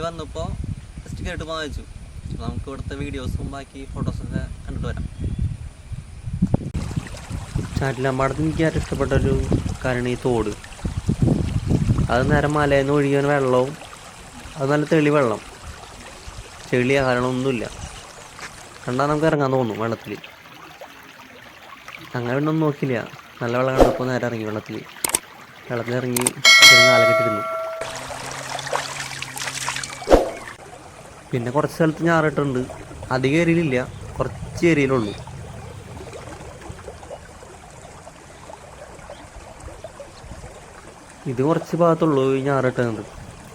വന്നപ്പോൾ ജസ്റ്റ് കേട്ട് പോകാൻ വെച്ചു. അപ്പോൾ നമുക്ക് ഇവിടുത്തെ വീഡിയോസും ബാക്കി ഫോട്ടോസൊക്കെ കണ്ടിട്ട് വരാം. ചാറ്റിലമ്പാടത്ത് എനിക്ക് ഏറ്റവും ഇഷ്ടപ്പെട്ടൊരു കാരണം ഈ തോട്. അത് നേരെ മലയിൽ നിന്ന് ഒഴുകിയ വെള്ളവും അത് നല്ല തെളി വെള്ളം, ചെളി കാരണമൊന്നുമില്ല. കണ്ടാൽ നമുക്ക് ഇറങ്ങാൻ തോന്നും വെള്ളത്തിൽ. അങ്ങനെ ഒന്നും നോക്കില്ല, നല്ല വെള്ളം കണ്ടപ്പോൾ നേരെ ഇറങ്ങി വെള്ളത്തിലിറങ്ങി കാലക്കെട്ടിരുന്നു. പിന്നെ കുറച്ച് സ്ഥലത്ത് ഞാറിട്ടുണ്ട്. അധികം ഏരിയയിലില്ല, കുറച്ച് ഏരിയയിലുള്ളൂ. ഇത് കുറച്ച് ഭാഗത്തുള്ളൂ ഈ ഞാറിട്ടത്.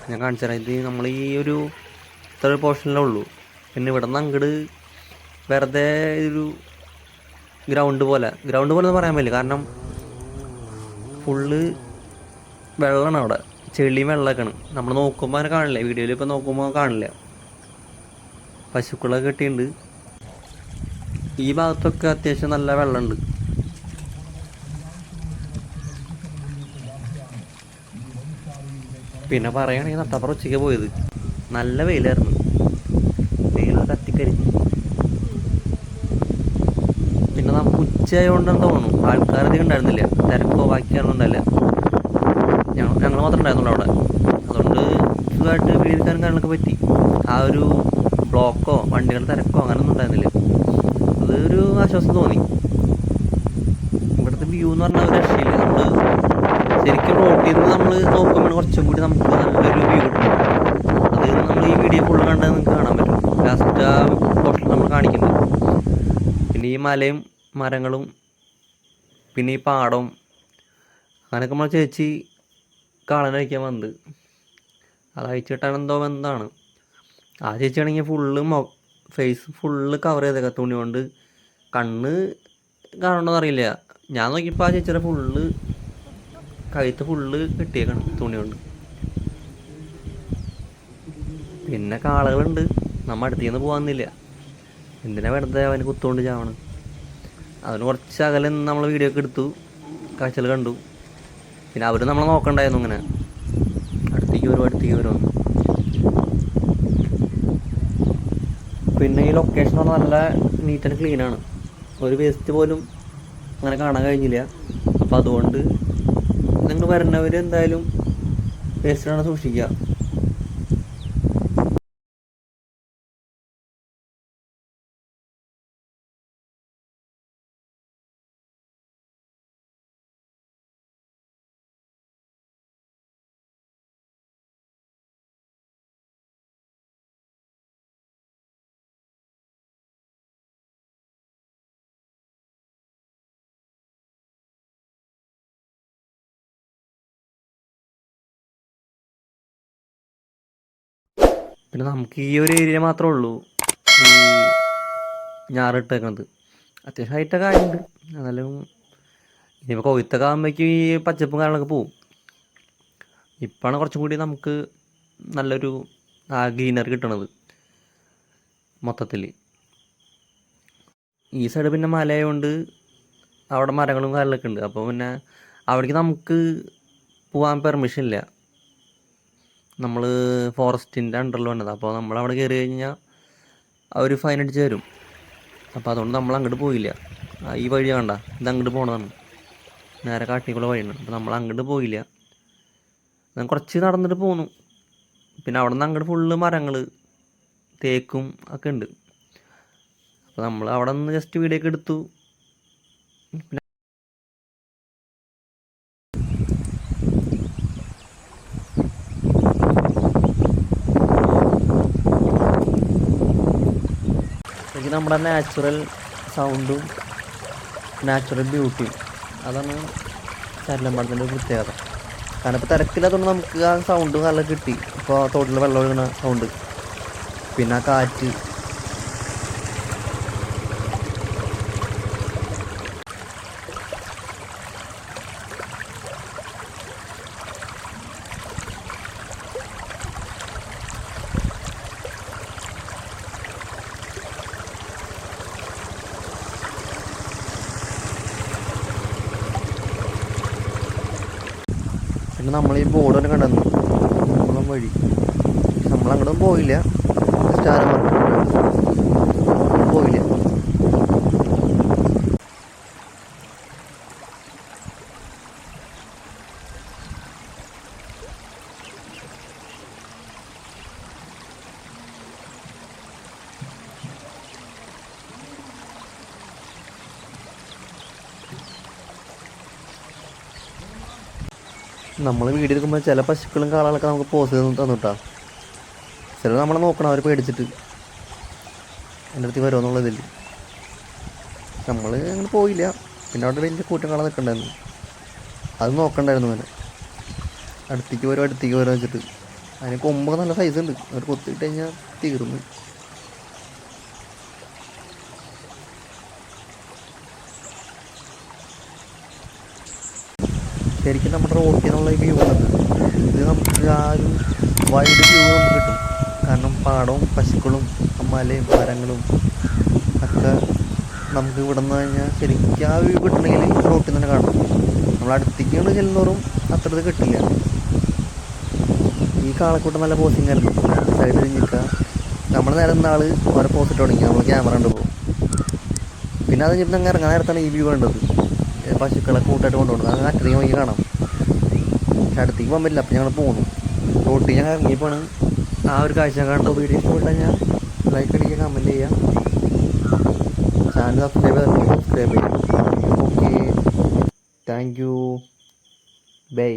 ഞാൻ കാണിച്ചു തരാം. ഇത് നമ്മൾ ഈ ഒരു ഇത്ര പോർഷനിലേ ഉള്ളൂ. പിന്നെ ഇവിടെ നിന്ന് അങ്ങോട്ട് വെറുതെ ഒരു ഗ്രൗണ്ട് പോലെ ഒന്നും പറയാൻ പറ്റില്ല, കാരണം ഫുള്ള് വെള്ളമാണ് അവിടെ. ചെളിയും വെള്ളമൊക്കെയാണ്. നമ്മൾ നോക്കുമ്പോൾ അങ്ങനെ കാണില്ല, വീഡിയോയിൽ ഇപ്പോൾ നോക്കുമ്പോൾ കാണില്ല. പശുക്കളൊക്കെ കെട്ടിയിട്ടുണ്ട്. ഈ ഭാഗത്തൊക്കെ അത്യാവശ്യം നല്ല വെള്ളമുണ്ട്. പിന്നെ പറയുകയാണെങ്കിൽ നട്ടപ്പുറം ഉച്ചയ്ക്ക് പോയത് നല്ല വെയിലായിരുന്നു. വെയിൽ കത്തിക്കരിഞ്ഞു. പിന്നെ നമുക്ക് ഉച്ചയായതുകൊണ്ടെന്ന് തോന്നുന്നു ആൾക്കാരധികം ഉണ്ടായിരുന്നില്ല, തിരക്കോ ബാക്കിയൊന്നും ഉണ്ടായില്ല. ഞങ്ങൾ മാത്രമേ ഉണ്ടായിരുന്നുള്ളൂ അവിടെ. അതുകൊണ്ട് സുഖമായിട്ട് വീഡിയോ എടുക്കാനും കാര്യങ്ങളൊക്കെ പറ്റി. ആ ഒരു ബ്ലോക്കോ വണ്ടികളുടെ തിരക്കോ അങ്ങനെയൊന്നും ഉണ്ടായിരുന്നില്ല. അതൊരു ആശ്വാസം തോന്നി. ഇവിടുത്തെ വ്യൂ എന്ന് പറഞ്ഞാൽ ഒരു രക്ഷയില്ല. നമ്മൾ ശരിക്കും റോട്ടിൽ നിന്ന് നമ്മൾ നോക്കുമ്പോൾ കുറച്ചും കൂടി നമുക്ക് നല്ലൊരു വ്യൂ കിട്ടും. അത് നമ്മൾ ഈ വീഡിയോ ഫുള്ള് കണ്ടാൽ നിങ്ങൾക്ക് കാണാൻ പറ്റും. ലാസ്റ്റ് ആ പോർഷൻ നമ്മൾ കാണിക്കുന്നത്. പിന്നെ ഈ മലയും മരങ്ങളും പിന്നെ ഈ പാടവും അങ്ങനെയൊക്കെ നമ്മൾ ചേച്ചി കാണാനയക്കാൻ വന്നത്. അത് അയച്ചിട്ടാണ് എന്തോ എന്താണ്. ആ ചേച്ചിയാണെങ്കിൽ ഫുള്ള് ഫേസ് ഫുള്ള് കവർ ചെയ്തേക്കാം തുണി കൊണ്ട്. കണ്ണ് കാണണമെന്ന് അറിയില്ല. ഞാൻ നോക്കിയപ്പോൾ ആ ചേച്ചിയുടെ ഫുള്ള് കഴുത്ത് ഫുള്ള് കെട്ടിയേക്കണം തുണി കൊണ്ട്. പിന്നെ കാളകളുണ്ട്. നമ്മൾ അടുത്തേന്ന് പോകാമെന്നില്ല, എന്തിനാ വെറുതെ അവന് കുത്തുകൊണ്ട് ചാവണം. അതിന് കുറച്ച് അകലെ നമ്മൾ വീഡിയോ ഒക്കെ എടുത്തു, കാഴ്ചകൾ കണ്ടു. പിന്നെ അവർ നമ്മളെ നോക്കണ്ടായിരുന്നു, ഇങ്ങനെ അടുത്തേക്ക് വരുമെന്ന്. പിന്നെ ഈ ലൊക്കേഷൻ പറഞ്ഞാൽ നല്ല നീറ്റ് ആൻഡ് ക്ലീനാണ്. ഒരു വേസ്റ്റ് പോലും അങ്ങനെ കാണാൻ കഴിഞ്ഞില്ല. അപ്പോൾ അതുകൊണ്ട് നിങ്ങൾ വരുന്നവർ എന്തായാലും വേസ്റ്റിലാണ് സൂക്ഷിക്കുക. പിന്നെ നമുക്ക് ഈ ഒരു ഏരിയ മാത്രമേ ഉള്ളൂ ഈ ഞാറിട്ടേക്കുന്നത്. അത്യാവശ്യം ഹൈറ്റൊക്കെ ആയിട്ടുണ്ട്. എന്നാലും ഇനിയിപ്പോൾ കൊയ്ത്തൊക്കെ ആകുമ്പോഴേക്കും ഈ പച്ചപ്പും കാര്യങ്ങളൊക്കെ പോവും. ഇപ്പോഴാണ് കുറച്ചും കൂടി നമുക്ക് നല്ലൊരു ഗ്രീനറി കിട്ടണത് മൊത്തത്തിൽ. ഈ സൈഡ് പിന്നെ മലയായതുകൊണ്ട് അവിടെ മരങ്ങളും കാര്യങ്ങളൊക്കെ ഉണ്ട്. അപ്പോൾ പിന്നെ അവിടേക്ക് നമുക്ക് പോകാൻ പെർമിഷൻ ഇല്ല. നമ്മൾ ഫോറസ്റ്റിൻ്റെ അണ്ടറിൽ വന്നത്. അപ്പോൾ നമ്മളവിടെ കയറി കഴിഞ്ഞാൽ അവർ ഫൈൻ അടിച്ച് തരും. അപ്പോൾ അതുകൊണ്ട് നമ്മൾ അങ്ങോട്ട് പോയില്ല. ഈ വഴി വേണ്ട, ഇത് അങ്ങോട്ട് പോകണതാണ്, നേരെ കാട്ടിക്കുള്ള വഴിയാണ്. അപ്പോൾ നമ്മൾ അങ്ങോട്ട് പോയില്ല. ഞാൻ കുറച്ച് നടന്നിട്ട് പോന്നു. പിന്നെ അവിടെ നിന്ന് അങ്ങോട്ട് ഫുള്ള് മരങ്ങൾ, തേക്കും ഒക്കെ ഉണ്ട്. അപ്പോൾ നമ്മൾ അവിടെ നിന്ന് ജസ്റ്റ് വീഡിയോ ഒക്കെ എടുത്തു. ശരിക്കും നമ്മുടെ നാച്ചുറൽ സൗണ്ടും നാച്ചുറൽ ബ്യൂട്ടിയും അതാണ് ചാറ്റിലമ്പാടത്തിൻ്റെ ഒരു പ്രത്യേകത. കാരണം ഇപ്പോൾ തിരക്കില്ലാത്തതുകൊണ്ട് നമുക്ക് ആ സൗണ്ട് നല്ല കിട്ടി. ഇപ്പോൾ തോട്ടിൽ വെള്ളം ഒഴുകുന്ന സൗണ്ട്, പിന്നെ ആ കാറ്റ്. പിന്നെ നമ്മൾ ഈ ബോർഡ് തന്നെ കണ്ടെന്നു വഴി നമ്മളങ്ങോട്ടും പോയില്ല. സ്റ്റാർ മാർക്കറ്റ് പോയില്ല. നമ്മൾ വീഡിയോ എടുക്കുമ്പോൾ ചില പശുക്കളും കാളകളൊക്കെ നമുക്ക് പോസ് ചെയ്ത് തന്നിട്ടാ. ചിലർ നമ്മളെ നോക്കണം, അവർ പേടിച്ചിട്ട് എൻ്റെ അടുത്ത് വരുമോ എന്നുള്ളതിൽ. നമ്മൾ അങ്ങനെ പോയില്ല. പിന്നെ അവിടെ വലിയ കൂട്ടം കാള നിൽക്കണ്ടായിരുന്നു, അത് നോക്കണ്ടായിരുന്നു. അങ്ങനെ അടുത്തേക്ക് വരും വെച്ചിട്ട്. അതിന് കൊമ്പൊക്കെ നല്ല സൈസ് ഉണ്ട്, അവർ കൊത്തിയിട്ട് കഴിഞ്ഞാൽ തീർന്നു. ശരിക്കും നമ്മുടെ റോട്ടിൽ നിന്നുള്ള വ്യൂ ഉള്ളത് ഇത് നമുക്ക് ആ ഒരു വൈഡ് വ്യൂ നമുക്ക് കിട്ടും. കാരണം പാടവും പശുക്കളും മലയും മരങ്ങളും ഒക്കെ നമുക്ക് ഇവിടെ നിന്ന് കഴിഞ്ഞാൽ ശരിക്കും ആ വ്യൂ കിട്ടണമെങ്കിൽ റോട്ടിൽ തന്നെ കാണണം. നമ്മൾ അടുത്തേക്ക് കൊണ്ട് ചെല്ലുന്നോറും അത്ര ഇത് കിട്ടില്ല. ഈ കാളക്കൂട്ടം നല്ല പോസിങ് ആയിരുന്നു. സൈഡ് കഴിഞ്ഞിട്ട് നമ്മൾ നേരെ നാൾ ഓരോ പോസിട്ട് തുടങ്ങി. നമ്മൾ ക്യാമറ ഉണ്ട് പോകും. പിന്നെ അത് കഴിഞ്ഞിട്ട് അങ്ങ് ഇറങ്ങാൻ നേരത്താണ് ഈ വ്യൂ കണ്ടത്. പശുക്കളെ കൂട്ടായിട്ട് കൊണ്ടുപോകണം. അത് അത്രയും നോക്കി കാണാം. പക്ഷെ അടുത്തേക്ക് പോകാൻ പറ്റില്ല. അപ്പം ഞങ്ങൾ പോകുന്നു. റോട്ടിൽ ഞങ്ങൾ ഇറങ്ങിയപ്പോഴാണ് ആ ഒരു കാഴ്ച കണ്ടോ. വീഡിയോ ഇഷ്ടപ്പെട്ടാൽ ഞാൻ ലൈക്ക് അടിക്കുക, കമൻറ്റ് ചെയ്യുക, ചാനൽ സബ്സ്ക്രൈബ് ചെയ്യാം. Okay, thank you, by.